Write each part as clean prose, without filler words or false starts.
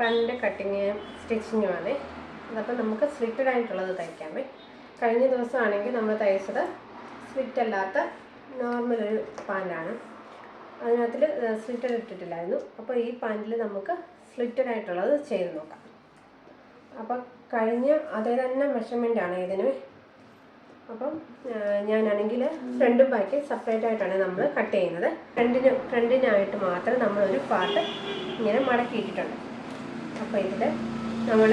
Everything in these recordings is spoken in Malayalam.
പാൻറ്റിൻ്റെ കട്ടിങ് സ്റ്റിച്ചിങ്ങുമാണ്. അതപ്പോൾ നമുക്ക് സ്ലിറ്റഡ് ആയിട്ടുള്ളത് തയ്ക്കാമേ. കഴിഞ്ഞ ദിവസമാണെങ്കിൽ നമ്മൾ തയ്ച്ചത് സ്ലിറ്റ് അല്ലാത്ത നോർമൽ ഒരു പാൻറ്റാണ്. അതിനകത്തിൽ സ്ലിറ്റഡ് ഇട്ടിട്ടില്ലായിരുന്നു. അപ്പോൾ ഈ പാൻറ്റിൽ നമുക്ക് സ്ലിറ്റഡ് ആയിട്ടുള്ളത് ചെയ്ത് നോക്കാം. അപ്പം കഴിഞ്ഞ അതേ തന്നെ മെഷർമെൻ്റാണ് ഇതിന്. അപ്പം ഞാനാണെങ്കിൽ ഫ്രണ്ടും ബാക്ക് സെപ്പറേറ്റ് ആയിട്ടാണ് നമ്മൾ കട്ട് ചെയ്യുന്നത്. ഫ്രണ്ടിനായിട്ട് മാത്രം നമ്മളൊരു പാർട്ട് ഇങ്ങനെ മടക്കിയിട്ടിട്ടുണ്ട്. അപ്പോൾ ഇതിൽ നമ്മൾ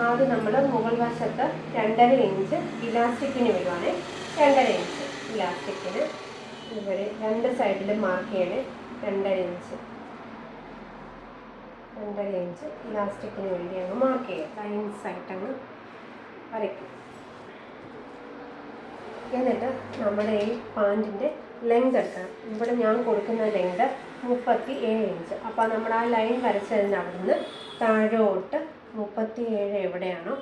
ആദ്യം മുകൾ വശത്ത് 2.5 ഇഞ്ച് ഇലാസ്റ്റിക്കിന് വിടുവാണ്. 2.5 ഇഞ്ച് ഇലാസ്റ്റിക്കിന് ഇവിടെ രണ്ട് സൈഡിൽ മാർക്ക് ചെയ്യണേ. 2.5 ഇഞ്ച് ഇലാസ്റ്റിക്കിന് വേണ്ടി അങ്ങ് മാർക്ക് ചെയ്യുക. ലൈൻസ് ആയിട്ടങ്ങ് വരയ്ക്കും. എന്നിട്ട് നമ്മുടെ ഈ പാൻറ്റിൻ്റെ ലെങ്ത് എടുക്കണം. ഇവിടെ ഞാൻ കൊടുക്കുന്ന ലെങ്ത് 37 ഇഞ്ച്. അപ്പോൾ നമ്മൾ ആ ലൈൻ വരച്ചതിന് അവിടുന്ന് താഴോട്ട് 37 എവിടെയാണോ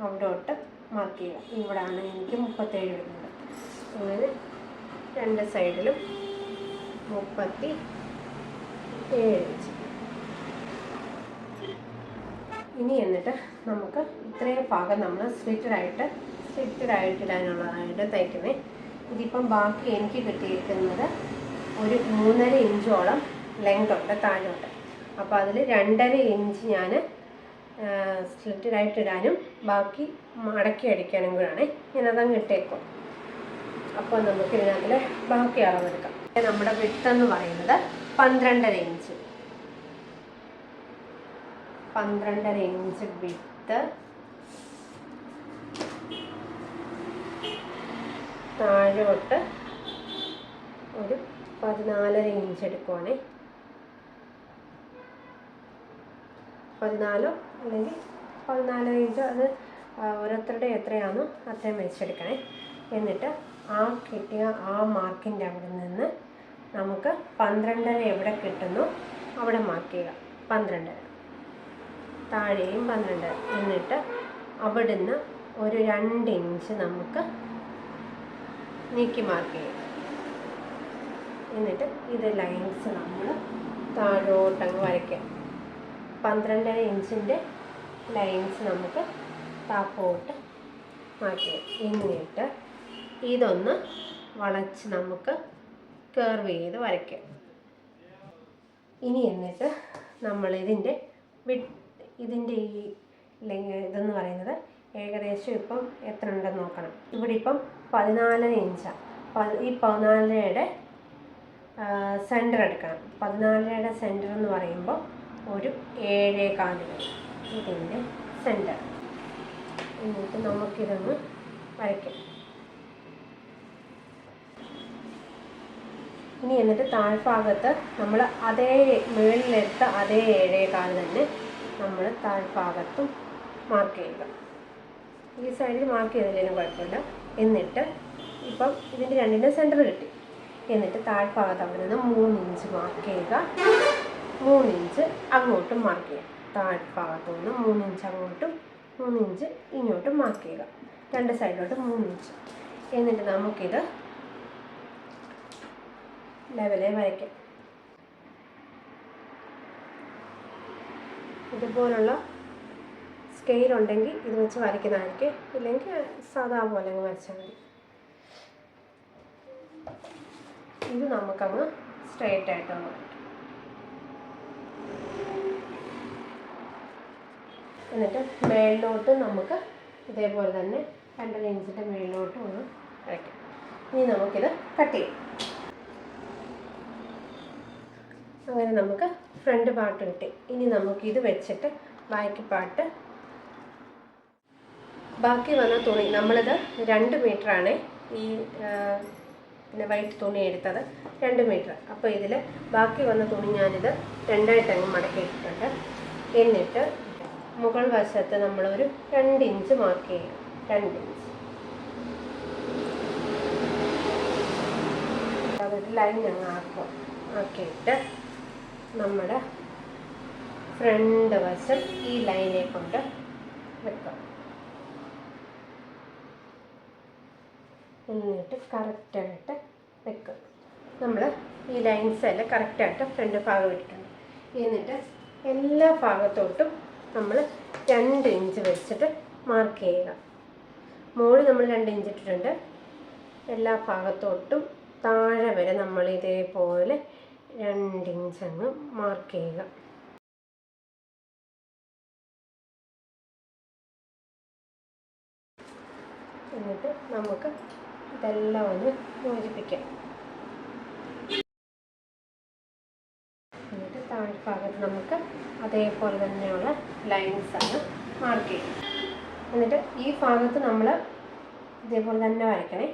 അവിടോട്ട് മാർക്ക് ചെയ്യുക. ഇവിടെയാണ് എനിക്ക് 37 വരുന്നത്. അങ്ങനെ രണ്ട് സൈഡിലും 37 ഇഞ്ച്. ഇനി എന്നിട്ട് നമുക്ക് ഇത്രയും ഭാഗം നമ്മൾ സ്ലിറ്റഡ് ആയിട്ടിടാനുള്ളതായിട്ട് തയ്ക്കുന്നത്. ഇതിപ്പം ബാക്കി എനിക്ക് കിട്ടിയിരിക്കുന്നത് ഒരു 3.5 ഇഞ്ചോളം ലെങ്ത് ഉണ്ട് താഴോട്ട്. അപ്പോൾ അതിൽ 2.5 ഇഞ്ച് ഞാൻ സ്ലിറ്റഡ് ആയിട്ടിടാനും ബാക്കി മടക്കി അടിക്കാനും കൂടാണ് ഞാനതങ്ങ് ഇട്ടേക്കും. അപ്പോൾ നമുക്ക് ഇതിനകത്തിൽ ബാക്കി അളവെടുക്കാം. നമ്മുടെ വിട്ടെന്ന് പറയുന്നത് 12.5 ഇഞ്ച്. 12.5 ഇഞ്ച് വിട്ട് താഴോട്ട് ഒരു 14.5 ഇഞ്ച് എടുക്കുവാണേ. 14 അല്ലെങ്കിൽ 14.5 ഇഞ്ച്, അത് ഓരോരുത്തരുടെ എത്രയാണോ അത്രയും വെച്ചെടുക്കണേ. എന്നിട്ട് ആ കിട്ടിയ ആ മാർക്കിൻ്റെ അവിടെ നിന്ന് നമുക്ക് 12.5 എവിടെ കിട്ടുന്നു അവിടെ മാർക്ക് ചെയ്യുക. 12 താഴെയും 12. എന്നിട്ട് അവിടുന്ന് ഒരു 2 ഇഞ്ച് നമുക്ക് നീക്കി മാർക്ക് ചെയ്യാം. എന്നിട്ട് ഇത് ലൈൻസ് നമ്മൾ താഴോട്ടങ്ങ് വരയ്ക്കാം. 12.5 ഇഞ്ചിൻ്റെ ലൈൻസ് നമുക്ക് താപ്പോട്ട് മാർക്ക് ചെയ്യാം. എന്നിട്ട് ഇതൊന്ന് വളച്ച് നമുക്ക് കർവ് ചെയ്ത് വരയ്ക്കാം. ഇനി എന്നിട്ട് നമ്മൾ ഇതിൻ്റെ ഈ ഇതെന്ന് പറയുന്നത് ഏകദേശം ഇപ്പം എത്ര ഉണ്ടെന്ന് നോക്കണം. ഇവിടെ ഇപ്പം 14 ഇഞ്ചാണ്. ഈ 14യുടെ സെൻറ്റർ എടുക്കണം. 14യുടെ സെൻറ്റർ എന്ന് പറയുമ്പോൾ ഒരു 7.25 ഇതിൻ്റെ സെൻറ്റർ. എന്നിട്ട് നമുക്കിതൊന്ന് വരയ്ക്കാം. ഇനി എന്നിട്ട് താഴ്ഭാഗത്ത് നമ്മൾ അതേ മുകളിലെടുത്ത അതേ 7.25 തന്നെ നമ്മൾ താഴ്ഭാഗത്തും മാർക്ക് ചെയ്യുക. ഈ സൈഡിൽ മാർക്ക് ചെയ്തില്ലെങ്കിലും കുഴപ്പമില്ല. എന്നിട്ട് ഇപ്പം ഇതിൻ്റെ രണ്ടിൻ്റെ സെൻറ്റർ കിട്ടി. എന്നിട്ട് താഴ്ഭാഗത്ത് അവിടെ നിന്ന് 3 ഇഞ്ച് മാർക്ക് ചെയ്യുക. 3 ഇഞ്ച് അങ്ങോട്ടും മാർക്ക് ചെയ്യുക. താഴ്ഭാഗത്തു നിന്ന് 3 ഇഞ്ച് അങ്ങോട്ടും 3 ഇഞ്ച് ഇങ്ങോട്ടും മാർക്ക് ചെയ്യുക. രണ്ട് സൈഡിലോട്ട് 3 ഇഞ്ച്. എന്നിട്ട് നമുക്കിത് ലെവലേ വരയ്ക്കാം. ഇതുപോലുള്ള സ്കെയിൽ ഉണ്ടെങ്കിൽ ഇത് വെച്ച് വരയ്ക്കുന്നതായിരിക്കും. ഇല്ലെങ്കിൽ സാധാ പോലെ അങ്ങ് വരച്ചാൽ മതി. ഇത് നമുക്കങ്ങ് സ്ട്രെയിറ്റ് ആയിട്ടൊന്ന് വരയ്ക്കാം. എന്നിട്ട് മേളിലോട്ട് നമുക്ക് ഇതേപോലെ തന്നെ 2.5 ഇഞ്ചിൻ്റെ മേളിലോട്ട് ഒന്ന് വരയ്ക്കാം. ഇനി നമുക്കിത് കട്ട് ചെയ്യാം. അങ്ങനെ നമുക്ക് ഫ്രണ്ട് പാർട്ട് കിട്ടി. ഇനി നമുക്കിത് വെച്ചിട്ട് ബാക്കി വന്ന തുണി നമ്മളിത് 2 മീറ്ററാണ് ഈ പിന്നെ വൈറ്റ് തുണി എടുത്തത് 2 മീറ്റർ. അപ്പോൾ ഇതിൽ ബാക്കി വന്ന തുണി ഞാനിത് 2ആയിട്ട് അങ്ങ് മടക്കിയിട്ടുണ്ട്. എന്നിട്ട് മുകൾ വശത്ത് നമ്മളൊരു 2 ഇഞ്ച് മാർക്ക് ചെയ്യാം. 2 ഇഞ്ച് അതൊരു ലൈൻ അങ്ങ് ആക്കിയിട്ട് നമ്മുടെ ഫ്രണ്ട് വശം ഈ ലൈനെ കൊണ്ട് വെക്കാം. എന്നിട്ട് കറക്റ്റായിട്ട് വെക്കുക. നമ്മൾ ഈ ലൈൻസ് എല്ലാം കറക്റ്റായിട്ട് ഫ്രണ്ട് ഭാഗം ഇട്ടിട്ടുണ്ട്. എന്നിട്ട് എല്ലാ ഭാഗത്തോട്ടും നമ്മൾ 2 ഇഞ്ച് വെച്ചിട്ട് മാർക്ക് ചെയ്യുക. മുകളിൽ നമ്മൾ 2 ഇഞ്ച് ഇട്ടിട്ടുണ്ട്. എല്ലാ ഭാഗത്തോട്ടും താഴെ വരെ നമ്മൾ ഇതേപോലെ 2 ഇഞ്ച് അങ്ങ് മാർക്ക് ചെയ്യുക. എന്നിട്ട് നമുക്ക് ഇതെല്ലാം ഒന്ന് യോജിപ്പിക്കാം. എന്നിട്ട് താഴ്ഭാഗത്ത് നമുക്ക് അതേപോലെ തന്നെയുള്ള ലൈൻസാണ് മാർക്ക് ചെയ്യും. എന്നിട്ട് ഈ ഭാഗത്ത് നമ്മൾ ഇതേപോലെ തന്നെ വരയ്ക്കണേ.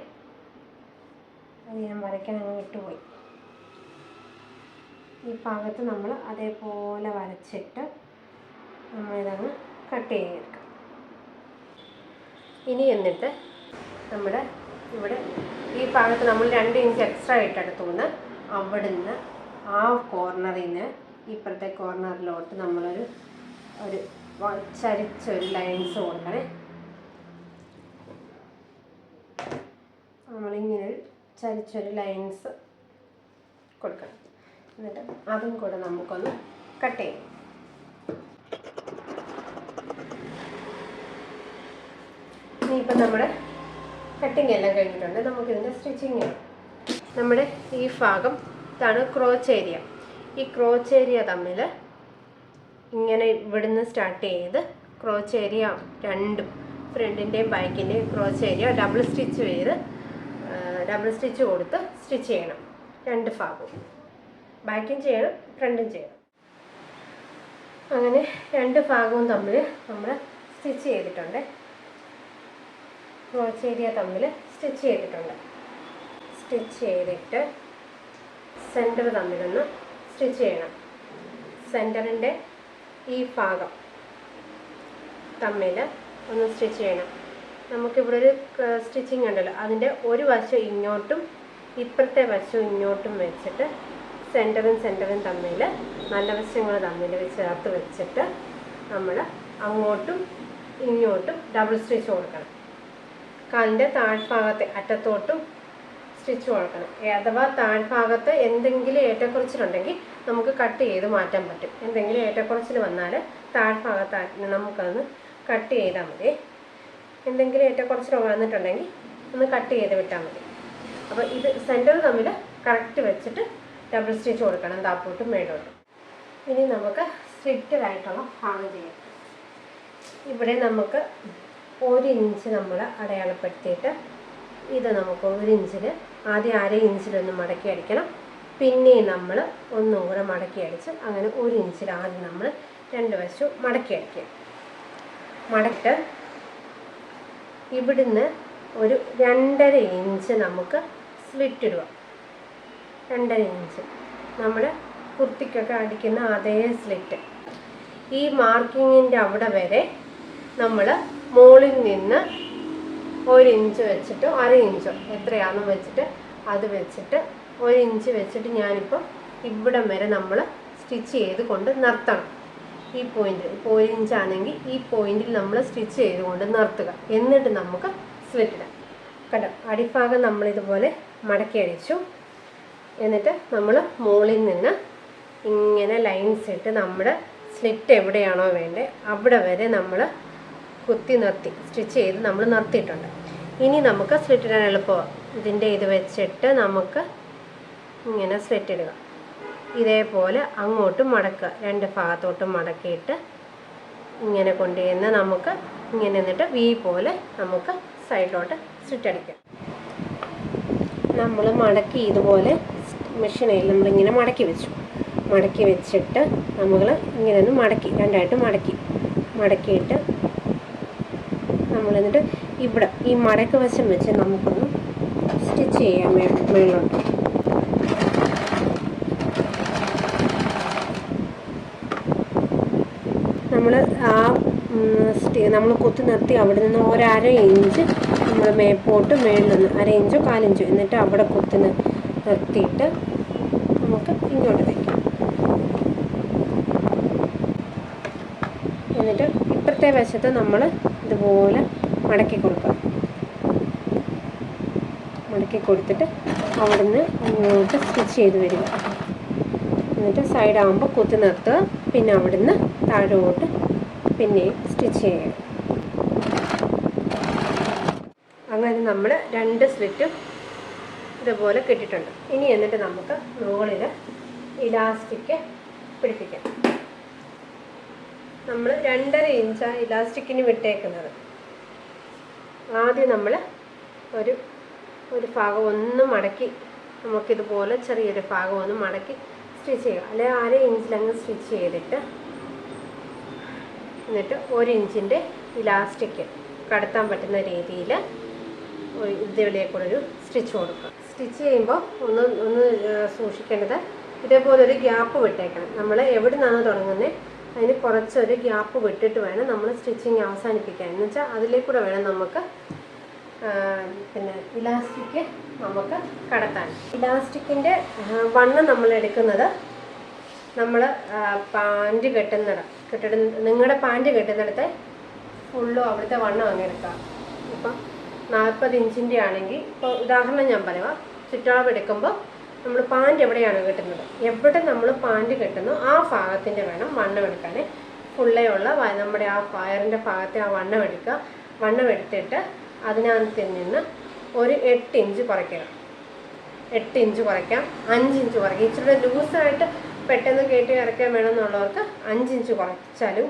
അത് ഞാൻ വരയ്ക്കാൻ അങ്ങ് വിട്ടുപോയി. ഈ ഭാഗത്ത് നമ്മൾ അതേപോലെ വരച്ചിട്ട് നമ്മളിതങ്ങ് കട്ട് ചെയ്തെടുക്കാം. ഇനി എന്നിട്ട് നമ്മുടെ ഇവിടെ ഈ ഭാഗത്ത് നമ്മൾ 2 ഇഞ്ച് എക്സ്ട്രാ ഇട്ടെടുത്തുകൊണ്ട് അവിടുന്ന് ആ കോർണറിൽ നിന്ന് ഇപ്പുറത്തെ കോർണറിലോട്ട് നമ്മളൊരു ചരിച്ചൊരു ലൈൻസ് കൊടുക്കണേ. നമ്മളിങ്ങനെ ചരിച്ചൊരു ലൈൻസ് കൊടുക്കണം. എന്നിട്ട് അതും കൂടെ നമുക്കൊന്ന് കട്ട് ചെയ്യാം. ഇനിയിപ്പം നമ്മുടെ കട്ടിങ് എല്ലാം കഴിഞ്ഞിട്ടുണ്ട്. നമുക്കിതിൻ്റെ സ്റ്റിച്ചിങ് ചെയ്യാം. നമ്മുടെ ഈ ഭാഗം ഇതാണ് ക്രോച്ച് ഏരിയ. ഈ ക്രോച്ച് ഏരിയ തമ്മിൽ ഇങ്ങനെ ഇവിടുന്ന് സ്റ്റാർട്ട് ചെയ്ത് ക്രോച്ച് ഏരിയ രണ്ടും ഫ്രണ്ടിൻ്റെയും ബാക്കിൻ്റെയും ക്രോച്ച് ഏരിയ ഡബിൾ സ്റ്റിച്ച് കൊടുത്ത് സ്റ്റിച്ച് ചെയ്യണം. 2 ഭാഗവും ബാക്കും ചെയ്യണം, ഫ്രണ്ടും ചെയ്യണം. അങ്ങനെ 2 ഭാഗവും തമ്മിൽ നമ്മൾ സ്റ്റിച്ച് ചെയ്തിട്ടുണ്ട്. ക്രോച്ച് ഏരിയ തമ്മിൽ സ്റ്റിച്ച് ചെയ്തിട്ടുണ്ട്. സ്റ്റിച്ച് ചെയ്തിട്ട് സെൻറ്റർ തമ്മിലൊന്ന് സ്റ്റിച്ച് ചെയ്യണം. സെൻറ്ററിൻ്റെ ഈ ഭാഗം തമ്മിൽ ഒന്ന് സ്റ്റിച്ച് ചെയ്യണം. നമുക്കിവിടെ ഒരു സ്റ്റിച്ചിങ് ഉണ്ടല്ലോ, അതിൻ്റെ ഒരു വശം ഇങ്ങോട്ടും ഇപ്പുറത്തെ വശം ഇങ്ങോട്ടും വെച്ചിട്ട് സെൻറ്ററും തമ്മിൽ നല്ല വശങ്ങൾ തമ്മിൽ ചേർത്ത് വെച്ചിട്ട് നമ്മൾ അങ്ങോട്ടും ഇങ്ങോട്ടും ഡബിൾ സ്റ്റിച്ച് കൊടുക്കണം. കാലിൻ്റെ താഴ്ഭാഗത്തെ അറ്റത്തോട്ടും സ്റ്റിച്ച് കൊടുക്കണം. അഥവാ താഴ്ഭാഗത്ത് എന്തെങ്കിലും ഏറ്റക്കുറച്ചിലുണ്ടെങ്കിൽ നമുക്ക് കട്ട് ചെയ്ത് മാറ്റാൻ പറ്റും. എന്തെങ്കിലും ഏറ്റക്കുറച്ചിൽ വന്നാൽ താഴ്ഭാഗത്ത് നമുക്കതൊന്ന് കട്ട് ചെയ്താൽ മതി. എന്തെങ്കിലും ഏറ്റക്കുറച്ചിൽ വന്നിട്ടുണ്ടെങ്കിൽ ഒന്ന് കട്ട് ചെയ്ത് വിട്ടാൽ മതി. അപ്പോൾ ഇത് സെൻറ്റർ തമ്മിൽ കറക്റ്റ് വെച്ചിട്ട് ഡബിൾ സ്റ്റിച്ച് കൊടുക്കണം, താപ്പോട്ടും മേലോട്ടും. ഇനി നമുക്ക് സ്ട്രിക്റ്റഡായിട്ടുള്ള ഭാഗം ചെയ്യാം. ഇവിടെ നമുക്ക് 1 ഇഞ്ച് നമ്മൾ അടയാളപ്പെടുത്തിയിട്ട് ഇത് നമുക്ക് 1 ഇഞ്ചിൽ ആദ്യം 1/2 ഇഞ്ചിലൊന്ന് മടക്കി അടിക്കണം. പിന്നെയും നമ്മൾ ഒന്നും കൂടെ മടക്കി അടിച്ച് അങ്ങനെ 1 ഇഞ്ചിൽ ആദ്യം നമ്മൾ 2 വശവും മടക്കി അടിക്കുക. മടക്കിട്ട് ഇവിടുന്ന് ഒരു 2.5 ഇഞ്ച് നമുക്ക് സ്ലിറ്റ് ഇടുക. 2.5 ഇഞ്ച് നമ്മൾ കുർത്തിക്കൊക്കെ അടിക്കുന്ന അതേ സ്ലിറ്റ്. ഈ മാർക്കിങ്ങിൻ്റെ അവിടെ വരെ നമ്മൾ മുകളിൽ നിന്ന് 1 ഇഞ്ച് വെച്ചിട്ടോ 1/2 ഇഞ്ചോ എത്രയാണെന്ന് വെച്ചിട്ട് അത് വെച്ചിട്ട് 1 ഇഞ്ച് വെച്ചിട്ട് ഞാനിപ്പോൾ ഇവിടം വരെ നമ്മൾ സ്റ്റിച്ച് ചെയ്ത് കൊണ്ട് നിർത്തണം. ഈ പോയിന്റിൽ ഇപ്പോൾ 1 ഇഞ്ചാണെങ്കിൽ ഈ പോയിന്റിൽ നമ്മൾ സ്റ്റിച്ച് ചെയ്തുകൊണ്ട് നിർത്തുക. എന്നിട്ട് നമുക്ക് സ്ലിറ്റ് ഇടാം. കണ്ടോ, അടിഭാഗം നമ്മളിതുപോലെ മടക്കി അടിച്ചു. എന്നിട്ട് നമ്മൾ മുകളിൽ നിന്ന് ഇങ്ങനെ ലൈൻസ് ഇട്ട് നമ്മുടെ സ്ലിറ്റ് എവിടെയാണോ വേണ്ടത് അവിടെ വരെ നമ്മൾ കുത്തി നിർത്തി സ്റ്റിച്ച് ചെയ്ത് നമ്മൾ നിർത്തിയിട്ടുണ്ട്. ഇനി നമുക്ക് സ്ലിറ്റ് ഇടാൻ എളുപ്പമാണ്. ഇതിൻ്റെ ഇത് വെച്ചിട്ട് നമുക്ക് ഇങ്ങനെ സ്ലിറ്റ് ഇടുക. ഇതേപോലെ അങ്ങോട്ടും മടക്കുക. 2 ഭാഗത്തോട്ടും മടക്കിയിട്ട് ഇങ്ങനെ കൊണ്ടുവന്ന് നമുക്ക് ഇങ്ങനെ നിന്നിട്ട് വി പോലെ നമുക്ക് സൈഡിലോട്ട് സ്റ്റിച്ച് അടിക്കാം. നമ്മൾ മടക്കി ഇതുപോലെ മെഷീനിൽ നമ്മളിങ്ങനെ മടക്കി വെച്ചിട്ട് നമ്മൾ ഇങ്ങനെ ഒന്ന് മടക്കി 2ആയിട്ട് മടക്കിയിട്ട് നമ്മൾ എന്നിട്ട് ഇവിടെ ഈ മടക്ക് വശം വെച്ച് നമുക്കൊന്ന് സ്റ്റിച്ച് ചെയ്യാം മേളിലോട്ട്. നമ്മൾ കുത്തി നിർത്തി അവിടെ നിന്ന് 1/2 ഇഞ്ച് നമ്മൾ മേപ്പോട്ട് മേളിലൊന്ന് 1/2 ഇഞ്ചോ 1/4 ഇഞ്ചോ എന്നിട്ട് അവിടെ കുത്തി നിർത്തിയിട്ട് നമുക്ക് ഇങ്ങോട്ട് വയ്ക്കാം. എന്നിട്ട് ഇപ്പുറത്തെ വശത്ത് നമ്മൾ ഇതുപോലെ മടക്കി കൊടുത്തിട്ട് അവിടെ നിന്ന് ഇങ്ങോട്ട് സ്റ്റിച്ച് ചെയ്ത് വരിക. എന്നിട്ട് സൈഡാകുമ്പോൾ കുത്തി നിർത്തുക. പിന്നെ അവിടുന്ന് താഴോട്ട് പിന്നെയും സ്റ്റിച്ച് ചെയ്യുക. അങ്ങനെ നമ്മൾ 2 സ്ലിറ്റും ഇതുപോലെ കെട്ടിയിട്ടുണ്ട്. ഇനി എന്നിട്ട് നമുക്ക് മുകളിൽ ഇലാസ്റ്റിക് പിടിപ്പിക്കാം. നമ്മൾ 2.5 ഇഞ്ചാണ് ഇലാസ്റ്റിക്കിന് വിട്ടേക്കുന്നത്. ആദ്യം നമ്മൾ ഒരു ഭാഗം ഒന്ന് മടക്കി, നമുക്കിതുപോലെ ചെറിയൊരു ഭാഗം ഒന്ന് മടക്കി സ്റ്റിച്ച് ചെയ്യുക. അല്ലെങ്കിൽ 1/2 ഇഞ്ചിലങ്ങ് സ്റ്റിച്ച് ചെയ്തിട്ട് എന്നിട്ട് 1 ഇഞ്ചിൻ്റെ ഇലാസ്റ്റിക് കടത്താൻ പറ്റുന്ന രീതിയിൽ ഇതിലേക്ക് ഒരു സ്റ്റിച്ച് കൊടുക്കുക. സ്റ്റിച്ച് ചെയ്യുമ്പോൾ ഒന്ന് സൂക്ഷിക്കേണ്ടത്, ഇതേപോലൊരു ഗ്യാപ്പ് വിട്ടേക്കണം. നമ്മൾ എവിടെ നിന്നാണ് തുടങ്ങുന്നത് അതിന് കുറച്ചൊരു ഗ്യാപ്പ് വിട്ടിട്ട് വേണം നമ്മൾ സ്റ്റിച്ചിങ് അവസാനിപ്പിക്കാൻ. എന്ന് വെച്ചാൽ അതിലേക്കൂടെ വേണം നമുക്ക് പിന്നെ ഇലാസ്റ്റിക് നമുക്ക് കടത്താൻ. ഇലാസ്റ്റിക്കിൻ്റെ വണ്ണം നമ്മൾ എടുക്കുന്നത് നമ്മൾ പാൻറ്റ് നിങ്ങളുടെ പാൻറ്റ് കെട്ടുന്നിടത്ത് ഫുള്ളും അവിടുത്തെ വണ്ണം അങ്ങ് എടുക്കാം. ഇപ്പം 40 ഇഞ്ചിൻ്റെ ആണെങ്കിൽ, ഇപ്പോൾ ഉദാഹരണം ഞാൻ പറയുക, ചുറ്റളവ് എടുക്കുമ്പോൾ നമ്മൾ പാൻറ്റ് എവിടെയാണ് കെട്ടുന്നത്, എവിടെ നമ്മൾ പാൻറ്റ് കെട്ടുന്നു ആ ഭാഗത്തിൻ്റെ വേണം വണ്ണം എടുക്കാൻ. ഫുള്ളേയുള്ള നമ്മുടെ ആ വയറിൻ്റെ ഭാഗത്തെ ആ വണ്ണം എടുക്കുക. വണ്ണം എടുത്തിട്ട് അതിനകത്ത് നിന്ന് ഒരു 8 ഇഞ്ച് കുറയ്ക്കുക. 8 ഇഞ്ച് കുറയ്ക്കാം, 5 ഇഞ്ച് കുറയ്ക്കാം. ഇച്ചിരി ലൂസായിട്ട് പെട്ടെന്ന് കയറ്റി ഇറക്കാൻ വേണമെന്നുള്ളവർക്ക് 5 ഇഞ്ച് കുറച്ചാലും,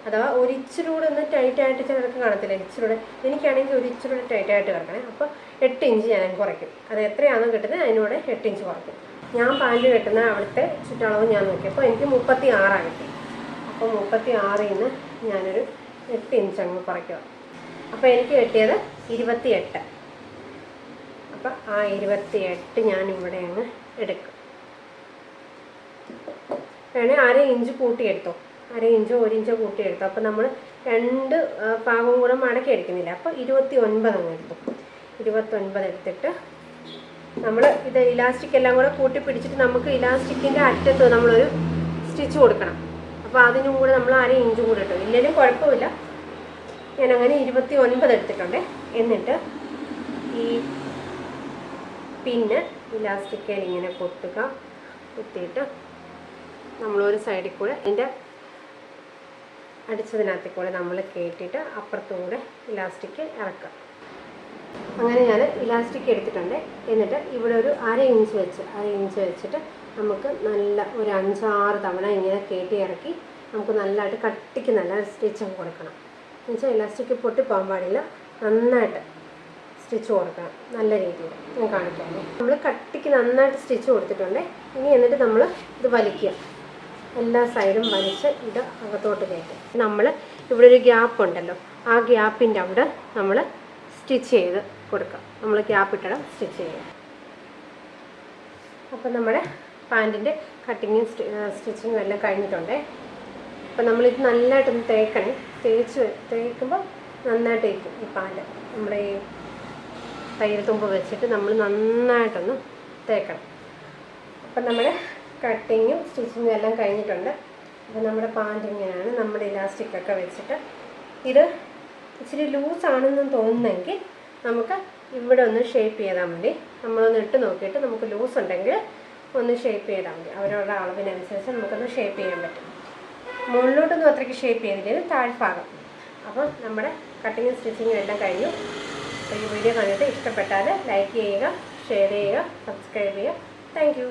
അഥവാ ഒരു ഇച്ചിരി കൂടെ ഒന്ന് ടൈറ്റായിട്ട് ചിലർക്ക് കാണത്തില്ല. ഇച്ചിരൂടെ എനിക്കാണെങ്കിൽ ഒരു ഇച്ചിരി കൂടെ ടൈറ്റായിട്ട് കിടക്കണേ. അപ്പോൾ 8 ഇഞ്ച് ഞാൻ കുറയ്ക്കും. അത് എത്രയാണെന്ന് കിട്ടുന്നത് അതിനൂടെ 8 ഇഞ്ച് കുറയ്ക്കും. ഞാൻ പാൻറ്റ് കെട്ടുന്ന അവിടുത്തെ ചുറ്റളവ് ഞാൻ നോക്കിയപ്പോൾ എനിക്ക് 36 കിട്ടി. അപ്പോൾ 36ൽ നിന്ന് ഞാനൊരു 8 ഇഞ്ച് അങ്ങ് കുറയ്ക്കുക. അപ്പോൾ എനിക്ക് കിട്ടിയത് 28. അപ്പം ആ 28 ഞാൻ ഇവിടെ അങ്ങ് എടുക്കും. വേണേൽ 1/2 ഇഞ്ച് കൂട്ടിയെടുത്തോ, 1/2 ഇഞ്ചോ 1 ഇഞ്ചോ കൂട്ടിയെടുത്തു. അപ്പോൾ നമ്മൾ 2 ഭാഗവും കൂടെ മടക്കി എടുക്കുന്നില്ല. അപ്പോൾ 29 അങ്ങ് എടുത്തു. 29 എടുത്തിട്ട് നമ്മൾ ഇത് ഇലാസ്റ്റിക് എല്ലാം കൂടെ കൂട്ടി പിടിച്ചിട്ട് നമുക്ക് ഇലാസ്റ്റിക്കിൻ്റെ അറ്റത്ത് നമ്മളൊരു സ്റ്റിച്ച് കൊടുക്കണം. അപ്പോൾ അതിനും കൂടെ നമ്മൾ 1/2 ഇഞ്ച് കൂടെ ഇട്ടു. ഇല്ലെങ്കിലും കുഴപ്പമില്ല. ഞാനങ്ങനെ 29 എടുത്തിട്ടുണ്ട്. എന്നിട്ട് ഈ പിന്നെ ഇലാസ്റ്റിക്കിൽ ഇങ്ങനെ കുത്തിയിട്ട് നമ്മളൊരു സൈഡിൽ കൂടെ ഇതിൻ്റെ അടിച്ചതിനകത്തിൽ കൂടെ നമ്മൾ കയറ്റിയിട്ട് അപ്പുറത്തുകൂടെ ഇലാസ്റ്റിക് ഇറക്കുക. അങ്ങനെ ഞാൻ ഇലാസ്റ്റിക് എടുത്തിട്ടുണ്ട്. എന്നിട്ട് ഇവിടെ ഒരു 1/2 ഇഞ്ച് വെച്ചിട്ട് നമുക്ക് നല്ല ഒരു 5-6 തവണ ഇങ്ങനെ കയറ്റി ഇറക്കി നമുക്ക് നല്ലതായിട്ട് കട്ടിക്ക് നല്ല സ്റ്റിച്ചിങ് കൊടുക്കണം. എന്നുവെച്ചാൽ ഇലാസ്റ്റിക് പൊട്ടിപ്പോകാൻ പാടില്ല. നന്നായിട്ട് സ്റ്റിച്ച് കൊടുക്കണം നല്ല രീതിയിൽ. ഞാൻ കാണിക്കാം. നമ്മൾ കട്ടിക്ക് നന്നായിട്ട് സ്റ്റിച്ച് കൊടുത്തിട്ടുണ്ട്. ഇനി എന്നിട്ട് നമ്മൾ ഇത് വലിക്കുക. എല്ലാ സൈഡും വലിച്ച് ഇത് അകത്തോട്ട് കയറ്റും. നമ്മൾ ഇവിടെ ഒരു ഗ്യാപ്പ് ഉണ്ടല്ലോ, ആ ഗ്യാപ്പിൻ്റെ അവിടെ നമ്മൾ സ്റ്റിച്ച് ചെയ്ത് കൊടുക്കുക. നമ്മൾ ഗ്യാപ്പ് ഇട്ടിടം സ്റ്റിച്ച് ചെയ്യുക. അപ്പം നമ്മുടെ പാൻറ്റിൻ്റെ കട്ടിങ്ങും സ്റ്റിച്ചിങ്ങും എല്ലാം കഴിഞ്ഞിട്ടുണ്ട്. അപ്പം നമ്മളിത് നല്ലതായിട്ടൊന്ന് തേക്കണേ. തേക്കുമ്പോൾ നന്നായിട്ട് ഇരിക്കും ഈ പാൻറ്റ്. നമ്മുടെ ഈ തയ്യൽ തുമ്പ് വെച്ചിട്ട് നമ്മൾ നന്നായിട്ടൊന്ന് തേക്കണം. അപ്പം നമ്മുടെ കട്ടിങ്ങും സ്റ്റിച്ചിങ്ങും എല്ലാം കഴിഞ്ഞിട്ടുണ്ട്. അപ്പോൾ നമ്മുടെ പാൻറ്റ് ഇങ്ങനെയാണ്. നമ്മുടെ ഇലാസ്റ്റിക്കൊക്കെ വെച്ചിട്ട് ഇത് ഇച്ചിരി ലൂസാണെന്ന് തോന്നുന്നെങ്കിൽ നമുക്ക് ഇവിടെ ഒന്ന് ഷേപ്പ് ചെയ്താൽ മതി. നമ്മളൊന്ന് ഇട്ട് നോക്കിയിട്ട് നമുക്ക് ലൂസ് ഉണ്ടെങ്കിൽ ഒന്ന് ഷേപ്പ് ചെയ്താൽ മതി. അവരുടെ അളവിനനുസരിച്ച് നമുക്കൊന്ന് ഷേപ്പ് ചെയ്യാൻ പറ്റും. മുകളിലോട്ടൊന്നും അത്രയ്ക്ക് ഷേപ്പ് ചെയ്തിട്ട് താഴ്ഭാഗം. അപ്പോൾ നമ്മുടെ കട്ടിങ്ങും സ്റ്റിച്ചിങ്ങും എല്ലാം കഴിഞ്ഞു. അപ്പോൾ ഈ വീഡിയോ കണ്ടിട്ട് ഇഷ്ടപ്പെട്ടാൽ ലൈക്ക് ചെയ്യുക, ഷെയർ ചെയ്യുക, സബ്സ്ക്രൈബ് ചെയ്യുക. Thank you.